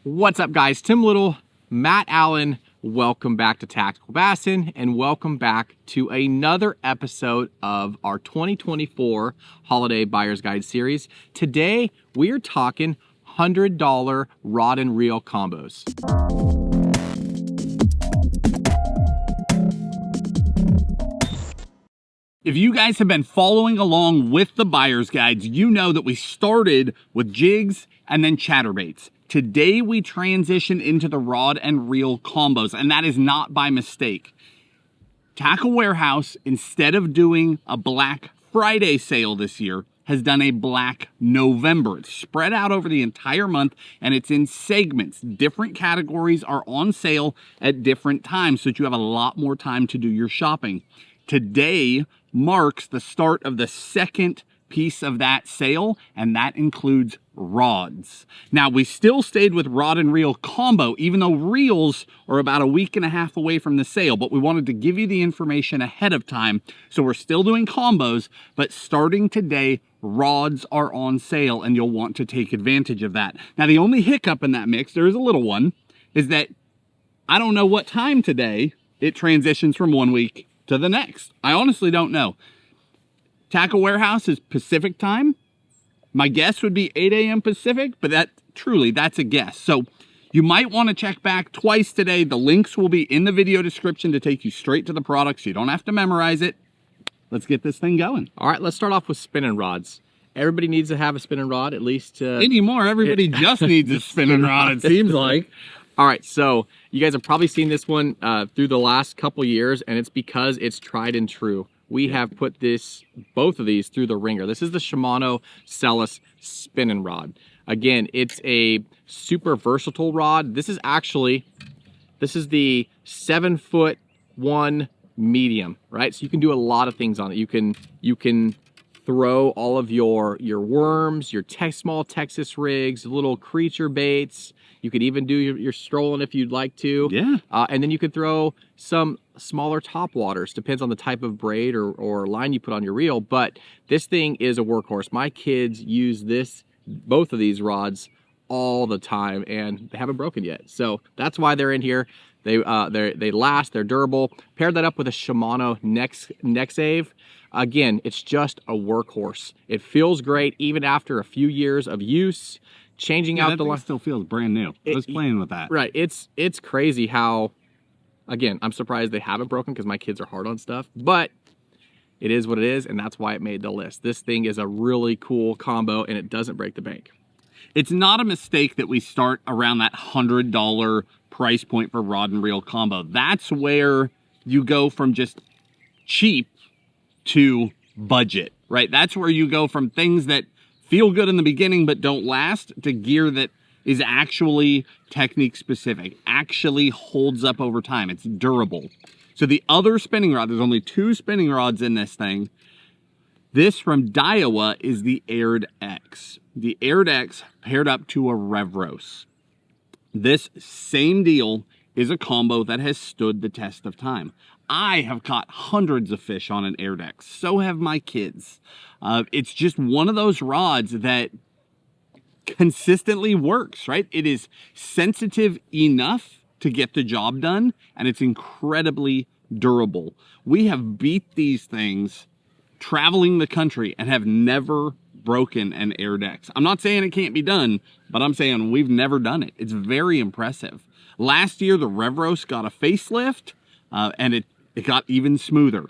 What's up, guys? Tim Little, Matt Allen. Welcome back to Tactical Bassin, and welcome back to another episode of our 2024 Holiday Buyer's Guide series. Today, we are talking $100 rod and reel combos. If you guys have been following along with the buyer's guides, you know that we started with jigs and then chatterbaits. Today we transition into the rod and reel combos, and that is not by mistake. Tackle Warehouse, instead of doing a Black Friday sale this year, has done a Black November. It's spread out over the entire month, and it's in segments. Different categories are on sale at different times, so that you have a lot more time to do your shopping. Today marks the start of the second piece of that sale, and that includes rods. Now, we still stayed with rod and reel combo, even though reels are about a week and a half away from the sale, but we wanted to give you the information ahead of time. So we're still doing combos, but starting today, rods are on sale, and you'll want to take advantage of that. Now, the only hiccup in that mix, there is a little one, is that I don't know what time today it transitions from one week to the next. I honestly don't know. Tackle Warehouse is Pacific time. My guess would be 8 a.m. Pacific, but that's a guess. So you might want to check back twice today. The links will be in the video description to take you straight to the product, so you don't have to memorize it. Let's get this thing going. All right, let's start off with spinning rods. Everybody needs to have a spinning rod, at least. Anymore, everybody just needs a spinning rod, it seems like. All right, so you guys have probably seen this one through the last couple years, and it's because it's tried and true. We have put both of these through the ringer. This is the Shimano Celis spinning rod. Again, it's a super versatile rod. This is the 7'1" medium, right? So you can do a lot of things on it. You can throw all of your worms, your small Texas rigs, little creature baits. You could even do your strolling if you'd like to. Yeah. And then you could throw some smaller top waters. Depends on the type of braid or line you put on your reel. But this thing is a workhorse. My kids use both of these rods all the time, and they haven't broken yet. So that's why they're in here. They last. They're durable. Pair that up with a Shimano neck save. Again, it's just a workhorse. It feels great even after a few years of use. Changing out the line still feels brand new. I was playing with that. Right. It's crazy how, again, I'm surprised they haven't broken because my kids are hard on stuff, but it is what it is, and that's why it made the list. This thing is a really cool combo, and it doesn't break the bank. It's not a mistake that we start around that $100 price point for rod and reel combo. That's where you go from just cheap to budget, right? That's where you go from things that feel good in the beginning but don't last to gear that is actually technique specific, actually holds up over time. It's durable. So the other spinning rod, there's only 2 spinning rods in this thing. This from Daiwa is the Aired X. The Aired X paired up to a Revros. This same deal is a combo that has stood the test of time. I have caught hundreds of fish on an Aired X. So have my kids. It's just one of those rods that consistently works, right? It is sensitive enough to get the job done, and it's incredibly durable. We have beat these things traveling the country and have never broken an Aired X. I'm not saying it can't be done, but I'm saying we've never done it. It's very impressive. Last year, the Revros got a facelift, and it got even smoother.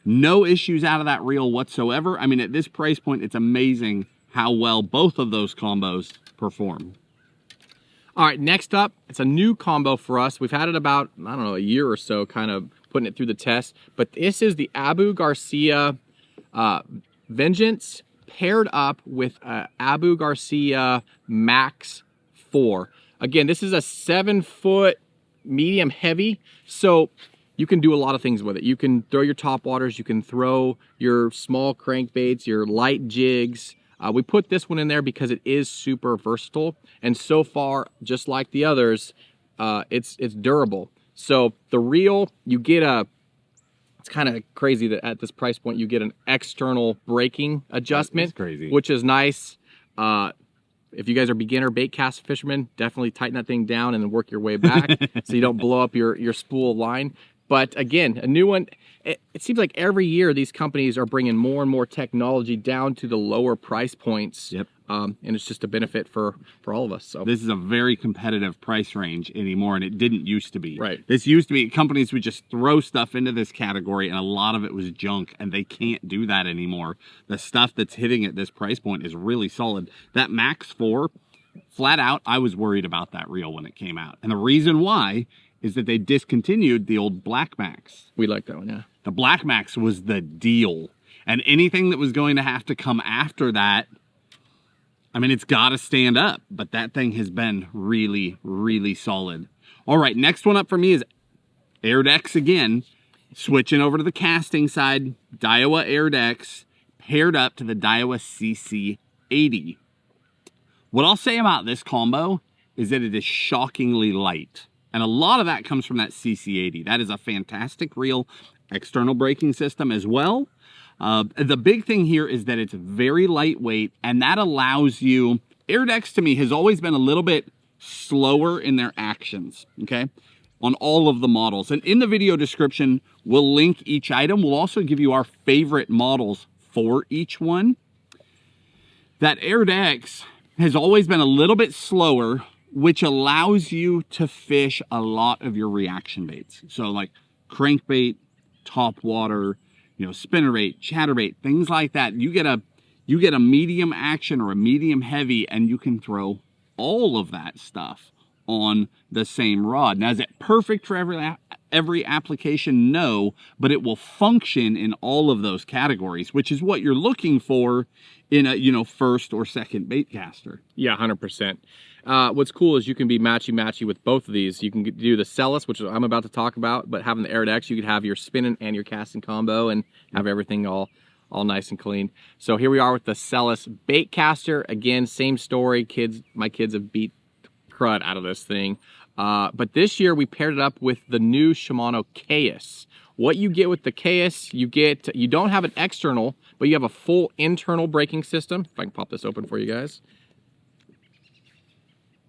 No issues out of that reel whatsoever. I mean, at this price point, it's amazing how well both of those combos perform. All right, next up, it's a new combo for us. We've had it about, I don't know, a year or so, kind of putting it through the test. But this is the Abu Garcia Vengeance paired up with Abu Garcia Max 4. Again, this is a 7-foot medium heavy, so you can do a lot of things with it. You can throw your top waters, you can throw your small crankbaits, your light jigs. We put this one in there because it is super versatile, and so far, just like the others, it's durable. So the reel, you get it's kind of crazy that at this price point you get an external braking adjustment, crazy, which is nice. If you guys are beginner bait cast fishermen, definitely tighten that thing down and then work your way back so you don't blow up your spool of line. But again, a new one, it seems like every year these companies are bringing more and more technology down to the lower price points. Yep. And it's just a benefit for all of us. So this is a very competitive price range anymore, and it didn't used to be. Right. This used to be companies would just throw stuff into this category, and a lot of it was junk, and they can't do that anymore. The stuff that's hitting at this price point is really solid. That Max 4, flat out, I was worried about that reel when it came out. And the reason why is that they discontinued the old Black Max. We like that one, yeah. The Black Max was the deal. And anything that was going to have to come after that, I mean, it's got to stand up, but that thing has been really, really solid. All right, next one up for me is Airdex again. Switching over to the casting side, Daiwa Airdex paired up to the Daiwa CC80. What I'll say about this combo is that it is shockingly light. And a lot of that comes from that CC80. That is a fantastic reel, external braking system as well. The big thing here is that it's very lightweight, and that allows you, Airdex to me has always been a little bit slower in their actions, okay, on all of the models. And in the video description, we'll link each item. We'll also give you our favorite models for each one. That Airdex has always been a little bit slower, which allows you to fish a lot of your reaction baits. So like crankbait, top water, you know, spinnerbait, chatterbait, things like that. You get a medium action or a medium heavy, and you can throw all of that stuff on the same rod. Now, is it perfect for every application? No, but it will function in all of those categories, which is what you're looking for in a, you know, first or second bait caster. Yeah, 100%. What's cool is you can be matchy-matchy with both of these. You can do the Celis, which I'm about to talk about, but having the Airdex, you could have your spinning and your casting combo and have everything all nice and clean. So here we are with the Celis baitcaster. Again, same story. My kids have beat the crud out of this thing. But this year we paired it up with the new Shimano Caius. What you get with the Caius, you don't have an external, but you have a full internal braking system. If I can pop this open for you guys.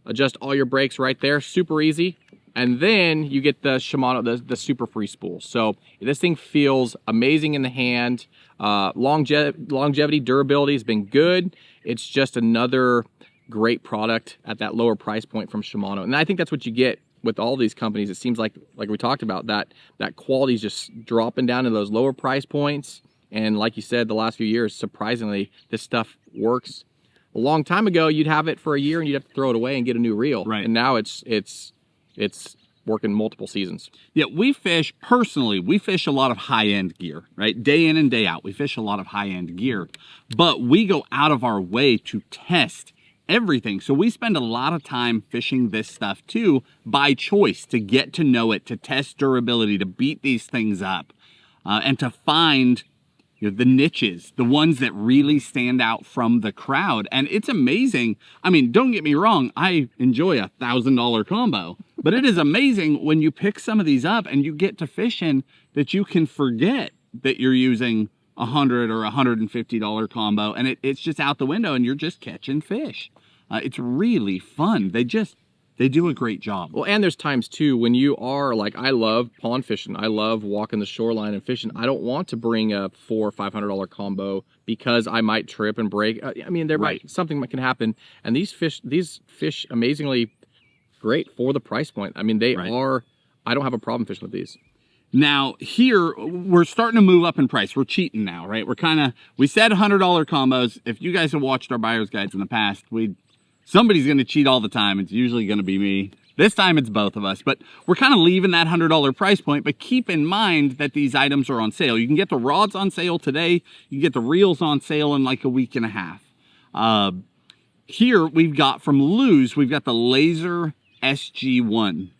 Adjust all your brakes right there, super easy. And then you get the Shimano, the super free spool. So this thing feels amazing in the hand. Longevity, durability has been good. It's just another great product at that lower price point from Shimano. And I think that's what you get with all these companies. It seems like we talked about, that quality is just dropping down to those lower price points. And like you said, the last few years, surprisingly, this stuff works. A long time ago, you'd have it for a year and you'd have to throw it away and get a new reel. Right. And now it's working multiple seasons. Yeah, we fish a lot of high-end gear, right? Day in and day out, we fish a lot of high-end gear. But we go out of our way to test everything. So we spend a lot of time fishing this stuff too, by choice, to get to know it, to test durability, to beat these things up, and to find, you know, the niches, the ones that really stand out from the crowd. And it's amazing. I mean, don't get me wrong, I enjoy a $1,000 combo, but it is amazing when you pick some of these up and you get to fishing that you can forget that you're using $100 or $150 combo, and it's just out the window and you're just catching fish. It's really fun. They do a great job. Well, and there's times too when you are like, I love pond fishing. I love walking the shoreline and fishing. I don't want to bring a $400 or $500 combo because I might trip and break. I mean, something can happen. And these fish amazingly great for the price point. I mean, I don't have a problem fishing with these. Now here, we're starting to move up in price. We're cheating now, right? We said $100 combos. If you guys have watched our buyer's guides in the past, somebody's going to cheat all the time. It's usually going to be me. This time it's both of us, but we're kind of leaving that $100 price point. But keep in mind that these items are on sale. You can get the rods on sale today. You can get the reels on sale in like a week and a half. Here we've got from Lew's, we've got the Laser SG1.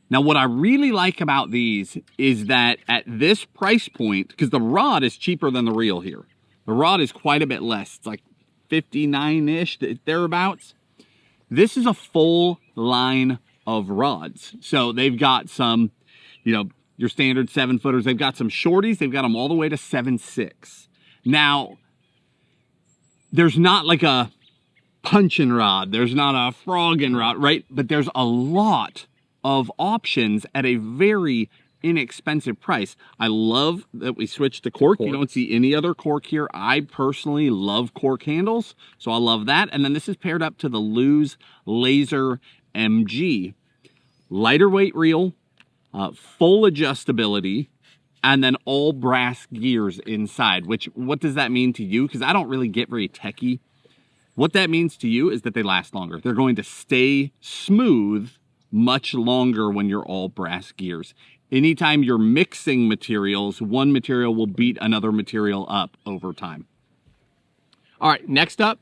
Now what I really like about these is that at this price point, because the rod is cheaper than the reel here. The rod is quite a bit less. It's like 59-ish, thereabouts. This is a full line of rods. So they've got some, you know, your standard 7-footers. They've got some shorties. They've got them all the way to 7.6. Now, there's not like a punching rod. There's not a frogging rod, right? But there's a lot of options at a very inexpensive price. I love that we switched to cork. You don't see any other cork here. I personally love cork handles, so I love that. And then this is paired up to the Lew's Laser MG. Lighter weight reel, full adjustability, and then all brass gears inside, which, what does that mean to you? Because I don't really get very techie. What that means to you is that they last longer. They're going to stay smooth much longer when you're all brass gears. Anytime you're mixing materials, one material will beat another material up over time. All right, next up,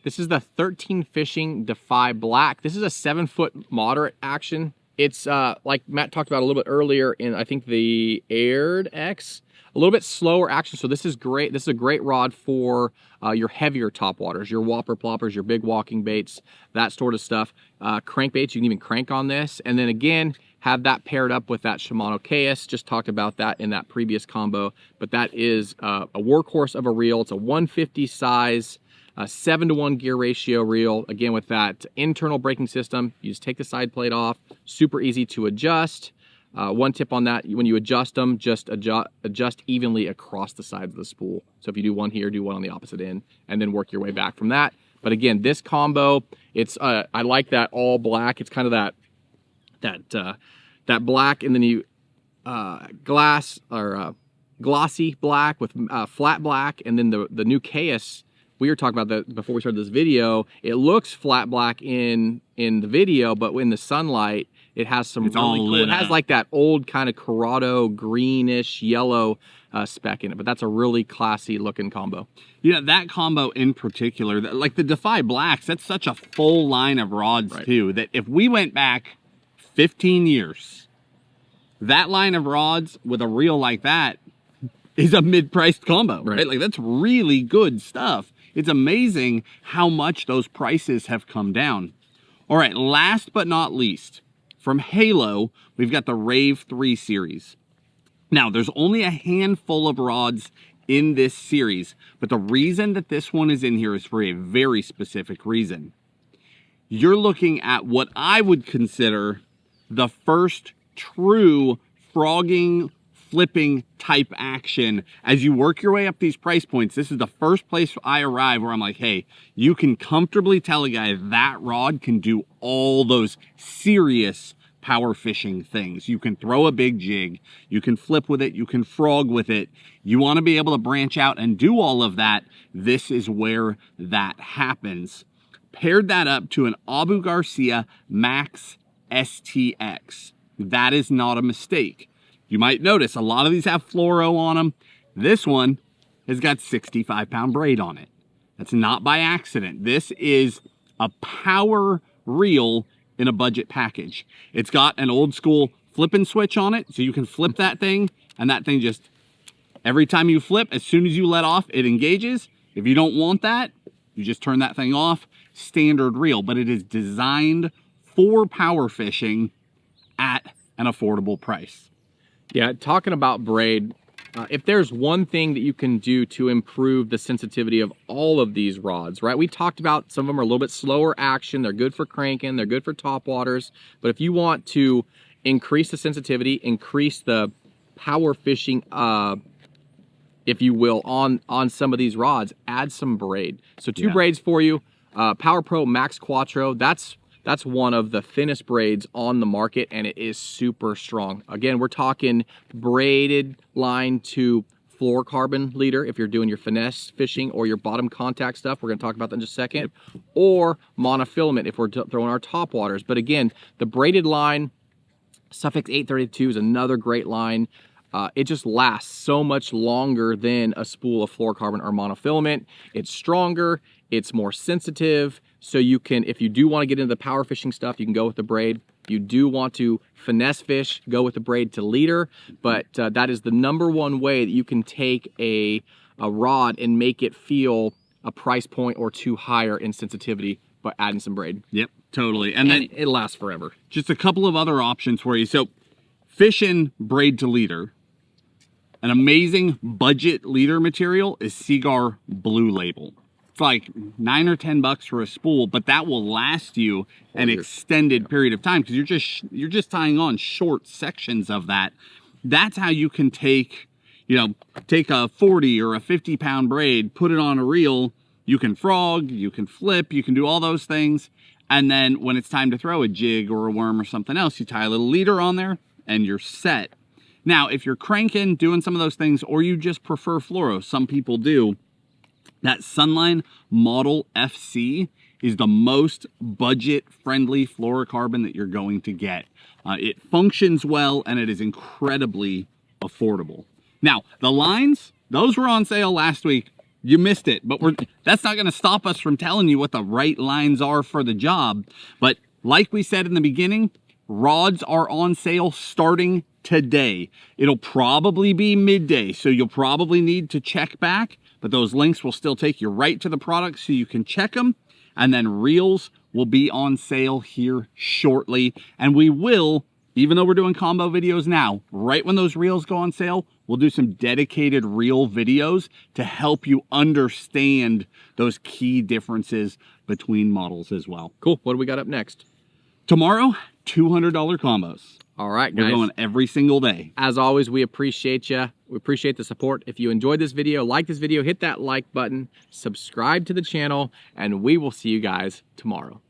this is the 13 Fishing Defy Black. This is a 7-foot moderate action. It's like Matt talked about a little bit earlier in, I think, the Aired X, a little bit slower action. So this is great. This is a great rod for your heavier topwaters, your whopper ploppers, your big walking baits, that sort of stuff. Crankbaits, you can even crank on this. And then again, have that paired up with that Shimano KS. Just talked about that in that previous combo, but that is a workhorse of a reel. It's a 150 size, 7-to-1 gear ratio reel. Again, with that internal braking system, you just take the side plate off, super easy to adjust. One tip on that, when you adjust them, just adjust evenly across the sides of the spool. So if you do one here, do one on the opposite end, and then work your way back from that. But again, this combo, it's I like that all black. It's kind of that black, and then you glossy black with flat black, and then the new KS. We were talking about that before we started this video. It looks flat black in the video, but in the sunlight, it has some really cool. It has like that old kind of Corrado greenish yellow speck in it, but that's a really classy looking combo. You know, that combo in particular, like the Defy Blacks, that's such a full line of rods too, that if we went back 15 years, that line of rods with a reel like that is a mid-priced combo, right? Like, that's really good stuff. It's amazing how much those prices have come down. All right, last but not least, from Halo, we've got the Rave 3 series. Now, there's only a handful of rods in this series, but the reason that this one is in here is for a very specific reason. You're looking at what I would consider the first true frogging, flipping type action. As you work your way up these price points, this is the first place I arrive where I'm like, hey, you can comfortably tell a guy that rod can do all those serious power fishing things. You can throw a big jig, you can flip with it, you can frog with it. You want to be able to branch out and do all of that. This is where that happens. Paired that up to an Abu Garcia Max STX. That is not a mistake. You might notice a lot of these have fluoro on them. This one has got 65-pound braid on it. That's not by accident. This is a power reel in a budget package. It's got an old school flip and switch on it, so you can flip that thing, and that thing just, every time you flip, as soon as you let off, it engages. If you don't want that, you just turn that thing off. Standard reel, but it is designed for power fishing at an affordable price. Yeah, talking about braid, if there's one thing that you can do to improve the sensitivity of all of these rods, right? We talked about some of them are a little bit slower action. They're good for cranking. They're good for top waters. But if you want to increase the sensitivity, increase the power fishing, if you will, on some of these rods, add some braid. So two braids for you. Power Pro Max Quattro, that's one of the thinnest braids on the market, and it is super strong. Again, we're talking braided line to fluorocarbon leader if you're doing your finesse fishing or your bottom contact stuff. We're going to talk about that in just a second. Or monofilament if we're throwing our top waters. But again, the braided line, Suffix 832 is another great line. It just lasts so much longer than a spool of fluorocarbon or monofilament. It's stronger, it's more sensitive, so you can, if you do want to get into the power fishing stuff, you can go with the braid. If you do want to finesse fish, go with the braid to leader, but that is the #1 way that you can take a rod and make it feel a price point or two higher in sensitivity by adding some braid. Yep, totally. And then it lasts forever. Just a couple of other options for you. So fishing braid to leader, an amazing budget leader material is Seaguar Blue Label. It's like $9 or $10 for a spool, but that will last you an extended period of time because you're just tying on short sections of that. That's how you can take a 40 or a 50-pound braid, put it on a reel. You can frog, you can flip, you can do all those things. And then when it's time to throw a jig or a worm or something else, you tie a little leader on there and you're set. Now, if you're cranking, doing some of those things, or you just prefer fluoro, some people do, that Sunline Model FC is the most budget-friendly fluorocarbon that you're going to get. It functions well, and it is incredibly affordable. Now, the lines, those were on sale last week. You missed it, but that's not going to stop us from telling you what the right lines are for the job. But like we said in the beginning, rods are on sale starting today. It'll probably be midday, so you'll probably need to check back, but those links will still take you right to the product so you can check them. And then reels will be on sale here shortly. And we will, even though we're doing combo videos now, right when those reels go on sale, we'll do some dedicated reel videos to help you understand those key differences between models as well. Cool. What do we got up next? Tomorrow, $200 combos. All right, guys. We're going every single day. As always, we appreciate you. We appreciate the support. If you enjoyed this video, like this video, hit that like button, subscribe to the channel, and we will see you guys tomorrow.